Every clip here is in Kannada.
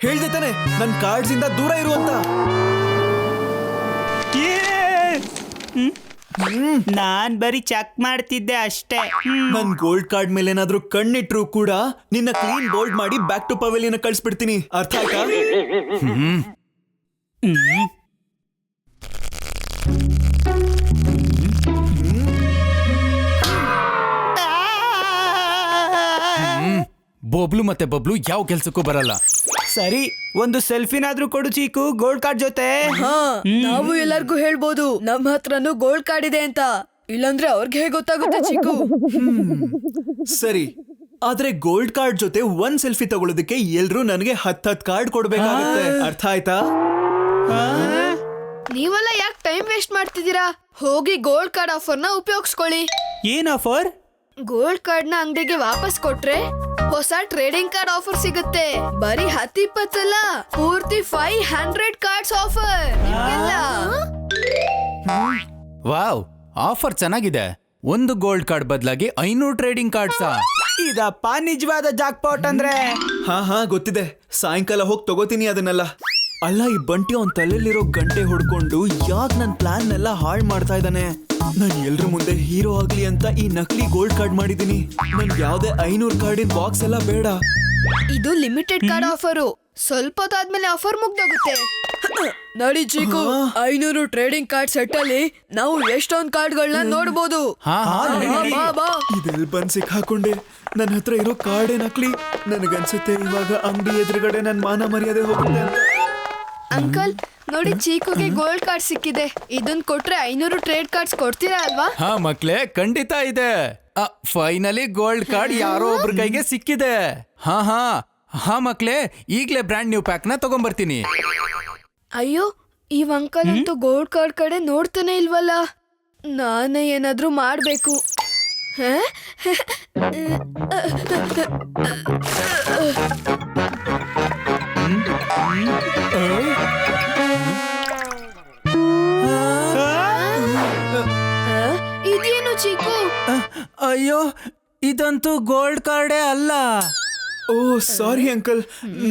ಹೇಳ್ದೆ ತಾನೆ ನನ್ ಕಾರ್ಡ್ಸ್ ಇಂದ ದೂರ ಇರುವಂತ. ನಾನ್ ಬರೀ ಚೆಕ್ ಮಾಡ್ತಿದ್ದೆ ಅಷ್ಟೇ. ನನ್ ಗೋಲ್ಡ್ ಕಾರ್ಡ್ ಮೇಲೆ ಏನಾದ್ರೂ ಕಣ್ಣಿಟ್ರು ಕೂಡ ನಿನ್ನ ಕ್ಲೀನ್ ಬೋಲ್ಡ್ ಮಾಡಿ ಬ್ಯಾಕ್ ಟು ಪವೆಲಿಯನ್ ಕಳ್ಸ್ಬಿಡ್ತೀನಿ. ಅರ್ಥ ಆಯ್ತಾ? ಬೋಬ್ಲು ಮತ್ತೆ ಬಬ್ಲು ಯಾವ ಕೆಲ್ಸಕ್ಕೂ ಬರಲ್ಲ. ಸರಿ, ಒಂದು ಸೆಲ್ಫಿನಾದ್ರೂ ಕೊಡು ಚೀಕು ಗೋಲ್ಡ್ ಕಾರ್ಡ್ ಜೊತೆ. ನಾವು ಎಲ್ಲರಿಗೂ ಹೇಳ್ಬೋದು ನಮ್ಮ ಹತ್ರನೂ ಗೋಲ್ಡ್ ಕಾರ್ಡ್ ಇದೆ ಅಂತ. ಇಲ್ಲಾಂದ್ರೆ ಅವ್ರಿಗೆ ಹೇಗೆ ಗೊತ್ತಾಗುತ್ತೆ ಚಿಕ್ಕು? ಸರಿ, ಆದ್ರೆ ಗೋಲ್ಡ್ ಕಾರ್ಡ್ ಜೊತೆ ಒಂದ್ ಸೆಲ್ಫಿ ತಗೊಳ್ಳೋದಕ್ಕೆ ಎಲ್ರು ನನಗೆ 10 ಕಾರ್ಡ್ ಕೊಡ್ಬೇಕಾಗುತ್ತೆ. ಅರ್ಥ ಆಯ್ತಾ? ನೀವೆಲ್ಲ ಯಾಕೆ ಟೈಮ್ ವೇಸ್ಟ್ ಮಾಡ್ತಿದ್ದೀರಾ? ಹೋಗಿ ಗೋಲ್ಡ್ ಕಾರ್ಡ್ ಆಫರ್ನ ಉಪಯೋಗಿಸ್ಕೊಳ್ಳಿ. ಏನ್ ಆಫರ್? ಗೋಲ್ಡ್ ಕಾರ್ಡ್ ನ ಅಂಗಡಿಗೆ ವಾಪಸ್ ಕೊಟ್ರೆ ಹೊಸ ಟ್ರೇಡಿಂಗ್ ಕಾರ್ಡ್ ಆಫರ್ ಸಿಗುತ್ತೆ. ಬರೀ 10-20 ಅಲ್ಲ, ಪೂರ್ತಿ 500 ಕಾರ್ಡ್ಸ್ ಆಫರ್. ವಾವ್, ಆಫರ್ ಚೆನ್ನಾಗಿದೆ. ಒಂದು ಗೋಲ್ಡ್ ಕಾರ್ಡ್ ಬದಲಾಗಿ 500 ಟ್ರೇಡಿಂಗ್ ಕಾರ್ಡ್ಸಾ? ಇದಪ್ಪ ನಿಜವಾದ ಜಾಕ್ಪಾಟ್ ಅಂದ್ರೆ. ಹಾ ಗೊತ್ತಿದೆ. ಸಾಯಂಕಾಲ ಹೋಗಿ ತಗೋತೀನಿ ಅದನ್ನೆಲ್ಲ. ಅಲ್ಲ, ಈ ಬಂಟಿ ಅವನ್ ತಲೆಯಲ್ಲಿರೋ ಗಂಟೆ ಹೊಡ್ಕೊಂಡು ಯಾಕೆ ನನ್ ಪ್ಲಾನ್ ನೆಲ್ಲ ಹಾಳು ಮಾಡ್ತಾ ಇದ್ದಾನೆ? ನಾನು ಎಲ್ರ ಮುಂದೆ ಹೀರೋ ಆಗ್ಲಿ ಅಂತ ಈ ನಕಲಿ ಗೋಲ್ಡ್ ಕಾರ್ಡ್ ಮಾಡಿದೀನಿ. ನನ್ಗೆ ಯಾವ್ದೇ 500 ಕಾರ್ಡಿನ ಬಾಕ್ಸ್ ಎಲ್ಲ ಬೇಡ. ಇದು ಲಿಮಿಟೆಡ್ ಕಾರ್ಡ್ ಆಫರು. ಸ್ವಲ್ಪ ಹೊತ್ತಾದ್ಮೇಲೆ ಆಫರ್ ಮುಗ್ದೋಗುತ್ತೆ. ನಡಿ ಚಿಕ್ಕು, 500 ಟ್ರೇಡಿಂಗ್ ಕಾರ್ಡ್ ಸೆಟ್ ಅಲ್ಲಿ ನಾವು ಎಷ್ಟೊಂದ್ ಕಾರ್ಡ್ಗಳನ್ನ ನೋಡ್ಬೋದು. ಇದೆಲ್ಲ ಬಂದ್ ಸಿಕ್ಕಾಕೊಂಡೆ. ನನ್ನ ಹತ್ರ ಇರೋ ಕಾರ್ಡೇ ನಕಲಿ. ನನಗನ್ಸುತ್ತೆ ಇವಾಗ ಅಂಗಡಿ ಎದುರುಗಡೆ ನನ್ ಮಾನ ಮರ್ಯಾದೆ ಹೋಗುತ್ತೆ ಅಂತ. ಅಂಕಲ್ ನೋಡಿ, ಚೀಕುಗೆ ಗೋಲ್ಡ್ ಕಾರ್ಡ್ ಸಿಕ್ಕಿದೆ. ಇದನ್ ಕೊಟ್ರೆ 500 ಟ್ರೇಡ್ ಕಾರ್ಡ್ಸ್ ಕೊಡ್ತೀರಾ ಅಲ್ವಾ? ಹಾ ಮಕ್ಳೇ, ಖಂಡಿತ ಇದೆ. ಫೈನಲಿ ಗೋಲ್ಡ್ ಕಾರ್ಡ್ ಯಾರೋ ಒಬ್ರ ಕೈಗೆ ಸಿಕ್ಕಿದೆ. ಹಾ ಮಕ್ಳೇ, ಈಗ್ಲೇ ಬ್ರ್ಯಾಂಡ್ ನ್ಯೂ ಪ್ಯಾಕ್ ನ ತಗೊಂಡ್ಬರ್ತೀನಿ. ಅಯ್ಯೋ, ಈ ಅಂಕಲ್ ಅಂತೂ ಗೋಲ್ಡ್ ಕಾರ್ಡ್ ಕಡೆ ನೋಡ್ತಾನೆ ಇಲ್ವಲ್ಲ. ನಾನೇ ಏನಾದ್ರೂ ಮಾಡ್ಬೇಕು. ಇದೇನು ಚೀಕು? ಅಯ್ಯೋ, ಇದಂತೂ ಗೋಲ್ಡ್ ಕಾರ್ಡೇ ಅಲ್ಲ. ಓ ಸಾರಿ ಅಂಕಲ್,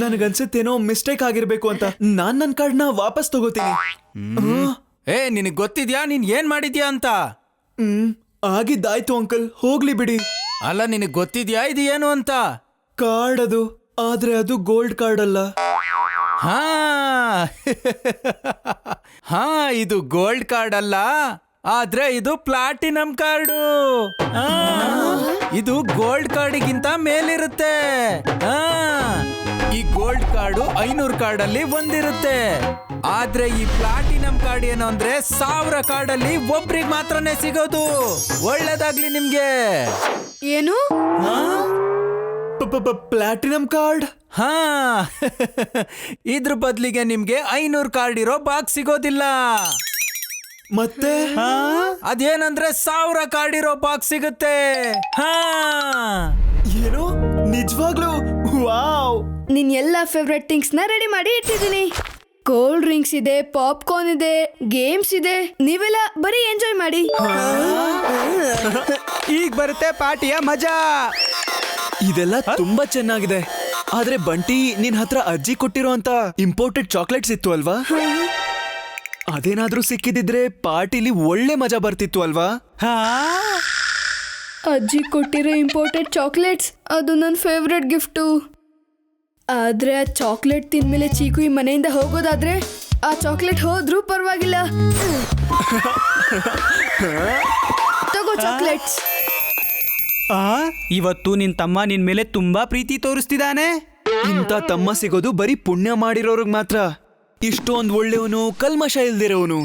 ನನಗನ್ಸುತ್ತೇನೋ ಮಿಸ್ಟೇಕ್ ಆಗಿರ್ಬೇಕು ಅಂತ. ನಾನ್ ನನ್ ಕಾರ್ಡ್ನ ವಾಪಸ್ ತಗೋತೀನಿ. ನಿನಗ್ ಗೊತ್ತಿದ್ಯಾ ನೀನ್ ಏನ್ ಮಾಡಿದ್ಯಾ ಅಂತ? ಆಗಿದ್ದಾಯ್ತು ಅಂಕಲ್, ಹೋಗ್ಲಿ ಬಿಡಿ. ಅಲ್ಲ, ನಿನಗ್ ಗೊತ್ತಿದ್ಯಾ ಇದು ಏನು ಅಂತ? ಕಾರ್ಡ್ ಅದು, ಆದ್ರೆ ಅದು ಗೋಲ್ಡ್ ಕಾರ್ಡ್ ಅಲ್ಲ. ಹಾ ಇದು ಗೋಲ್ಡ್ ಕಾರ್ಡ್ ಅಲ್ಲ, ಆದ್ರೆ ಇದು ಪ್ಲಾಟಿನಂ ಕಾರ್ಡು. ಇದು ಗೋಲ್ಡ್ ಕಾರ್ಡಿಗಿಂತ ಮೇಲಿರುತ್ತೆ. ಈ ಗೋಲ್ಡ್ ಕಾರ್ಡು 500 ಕಾರ್ಡ್ ಅಲ್ಲಿ ಒಂದಿರುತ್ತೆ. ಆದ್ರೆ ಈ ಪ್ಲಾಟಿನಂ ಕಾರ್ಡ್ ಏನು ಅಂದ್ರೆ 1000 ಕಾರ್ಡ್ ಅಲ್ಲಿ ಒಬ್ರಿಗೆ ಮಾತ್ರನೇ ಸಿಗೋದು. ಒಳ್ಳೇದಾಗ್ಲಿ ನಿಮ್ಗೆ. ಏನು? Platinum card? ಹಾ ಇದ್ರ ಬದ್ಲಿಗೆ ನಿಮ್ಗೆ 500 ಕಾರ್ಡ್ ಇರೋ ಬಾಕ್ಸ್ ಸಿಗೋದಿಲ್ಲ. ಮತ್ತೆ ಅದೇನಂದ್ರೆ 1000 ಕಾರ್ಡ್ ಇರೋ ಬಾಕ್ಸ್ ಸಿಗುತ್ತೆ. ಏನು? ನಿಜವಾಗ್ಲೂ? ವಾವ್! ನಿನ್ ಎಲ್ಲಾ ಫೇವ್ರೆಟ್ ಥಿಂಗ್ಸ್ ನ ರೆಡಿ ಮಾಡಿ ಇಟ್ಟಿದ್ದೀನಿ. ಕೋಲ್ಡ್ ಡ್ರಿಂಕ್ಸ್ ಇದೆ, ಪಾಪ್ಕಾರ್ನ್ ಇದೆ, ಗೇಮ್ಸ್ ಇದೆ. ನೀವೆಲ್ಲ ಬರೀ ಎಂಜಾಯ್ ಮಾಡಿ. ಈಗ ಬರುತ್ತೆ ಪಾರ್ಟಿಯ ಮಜಾ. ಇದೆಲ್ಲ ತುಂಬಾ ಚೆನ್ನಾಗಿದೆ. ಆದ್ರೆ ಬಂಟಿ, ನಿನ್ ಹತ್ರ ಅಜ್ಜಿ ಕೊಟ್ಟಿರೋ ಅಂತ ಇಂಪೋರ್ಟೆಡ್ ಚಾಕ್ಲೇಟ್ಸ್ ಇತ್ತು ಅಲ್ವಾ? ಅದೇನಾದ್ರೂ ಸಿಕ್ಕಿದಿದ್ರೆ ಪಾರ್ಟಿಲಿ ಒಳ್ಳೆ ಮಜಾ ಬರ್ತಿತ್ತು ಅಲ್ವಾ? ಅಜ್ಜಿ ಕೊಟ್ಟಿರೋ ಇಂಪೋರ್ಟೆಡ್ ಚಾಕ್ಲೇಟ್ಸ್ ಅದು ನನ್ನ ಫೇವ್ರೆಟ್ ಗಿಫ್ಟು. ಆದ್ರೆ ಆ ಚಾಕ್ಲೇಟ್ ತಿಂದ್ಮೇಲೆ ಚೀಕು ಈ ಮನೆಯಿಂದ ಹೋಗೋದಾದ್ರೆ ಆ ಚಾಕ್ಲೇಟ್ ಹೋದ್ರೂ ಪರವಾಗಿಲ್ಲ. ತಗೋ ಚಾಕ್ಲೇಟ್ಸ್. ಇವತ್ತು ನಿನ್ ತಮ್ಮ ನಿನ್ ಮೇಲೆ ತುಂಬಾ ಪ್ರೀತಿ ತೋರಿಸ್ತಿದ್ದಾನೆ. ಇಂಥ ತಮ್ಮ ಸಿಗೋದು ಬರೀ ಪುಣ್ಯ ಮಾಡಿರೋರ್ಗ್ ಮಾತ್ರ. ಇಷ್ಟೊಂದು ಒಳ್ಳೆಯವನು, ಕಲ್ಮಶ ಇಲ್ದಿರೋನು.